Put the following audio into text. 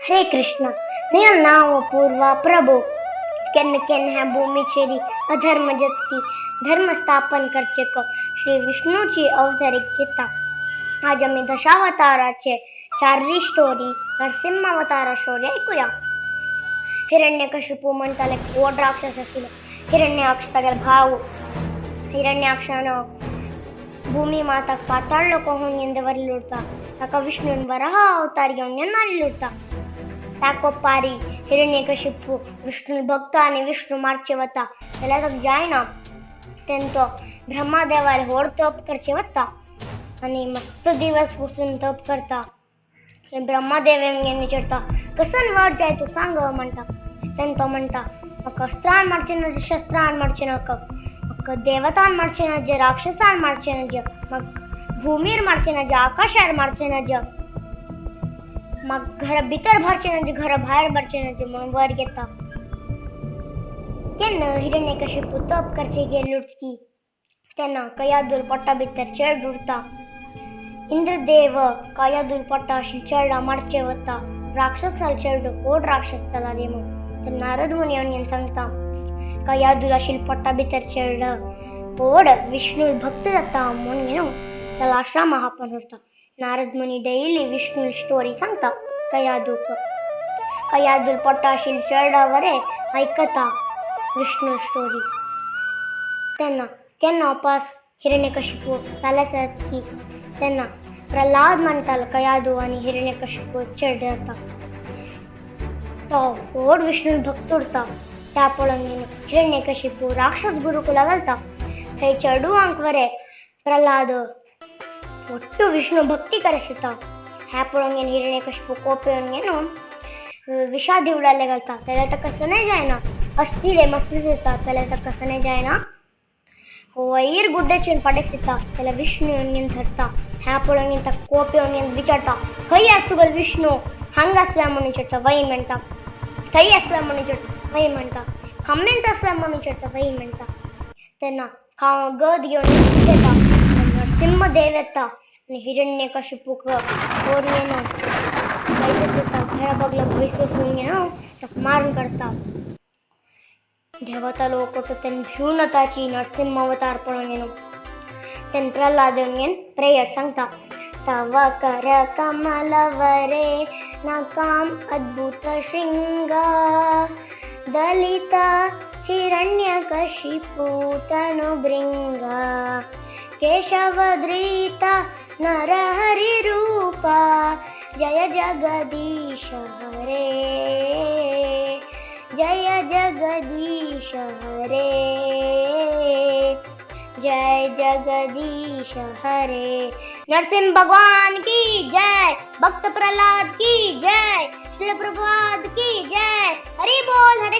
हरे कृष्ण मेरा नाम अपूर्वा प्रभु केन केन है भूमि छेरी अधर्म जत्ती धर्म स्थापन करचे क श्री विष्णूची अवतारिक गीता आज आम्ही दशावताराचे चारवी स्टोरी नरसिंहावतारा स्टोरी ऐकूया. हिरण्यकशिपू म्हणताले एक ओढ राक्षस असलो. हिरण्याक्ष तागेल भाव हिरण्याक्षानं भूमी माता पाताळलो कहून ಎಂದವರಿ ಲುಡ್ತಾ ताका विष्णून वराह अवतार घेऊन येणारी लुडता ताको पारी हिरण्यकशिपू विष्णू भक्त आणि विष्णू मारचे वता त्याला तक जाय ना तेंतो ब्रह्मादेवाला होड तप करचे वता आणि मस्त दिवस पुसून तप करता ब्रह्मादेव एम विचारता कसन वर जाय तू सांग म्हणता तेंतो म्हणता मग स्त्रान ಮಾಡ್ಚೇನ ಶಸ್ತ್ರಾನ್ ಮಾಡ್ಚೇನ मग देवतान ಮಾಡ್ಚೇನ राक्षसान ಮಾಡ್ಚೇನ मग भूमीर ಮಾಡ್ಚೇನ आकाशार ಮಾಡ್ಚೇನ मग घर भीतर भरचेन घर बाहेर भरचेन म्हणून वर घेता केन हिरण्यकशिपू तप करचे गे लुटकी त्यांना कयादुल पट्टा भीतर चढ उडता इंद्रदेव कयादुल पट्टा चढा मारचे होता राक्षसाला चढ ओढ राक्षसाला रे मग नारद मुनी यांनी सांगता कयादुला शिल्पट्टा भीतर चढ ओढ विष्णू भक्त जाता म्हणून त्याला आश्रम महापन होता. नारद मुनी डेली विष्णू स्टोरी सांगता कयादुल पट्टाशील चढावरे ऐकता विष्णू स्टोरी त्यांना केन्ना उपास हिरण्यकशिपू जाल्यार की त्यांना प्रल्हाद म्हणताला कयादू आणि हिरण्यकशिपू चढ जाता तो ओढ विष्णू भक्त उरता त्या पळून हिरण्यकशिपू राक्षस गुरुकुला घालता थंय चढू अंकवरे प्रल्हाद ಒಟ್ಟು ವಿಷ್ಣು ಭಕ್ತಿ ಕರೆಸುತ್ತಾ ह्या हिरण्यकशिपू कोपेन विषा दिवडाले घालता त्याला तर कसं नाही जायना असतील मस्तीच येतात त्याला तर कसं नाही जायना वैर गुड्ड्याचे पडेसिता त्याला विष्णू धरता ह्या पळून कोपेन विचारता खई असतो विष्णू हंग असल्या म्हणून चढता वही म्हणता खई असल्या म्हणून चढता वही म्हणता खम्मेंत असल्या म्हणून चढता वही म्हणता त्यांना गद घेऊन येता सिंहदेव येता आणि हिरण्यकशिपू घरा बगला बैसून मारून करता देवता लोक भ्यूनताची नरसिंह अवतार पळून त्यान प्रल्हाद प्रेयर सांगता तव कर कमलवरे नकाम अद्भुत शृंग दलिता हिरण्यकशिपू तनुभृंग केशवधृता नरहरि रूपा जय जगदीश हरे जय जगदीश हरे जय जगदीश हरे. नरसिंह भगवान की जय. भक्त प्रहलाद की जय. श्री प्रभुपाद की जय. हरि बोल. हरे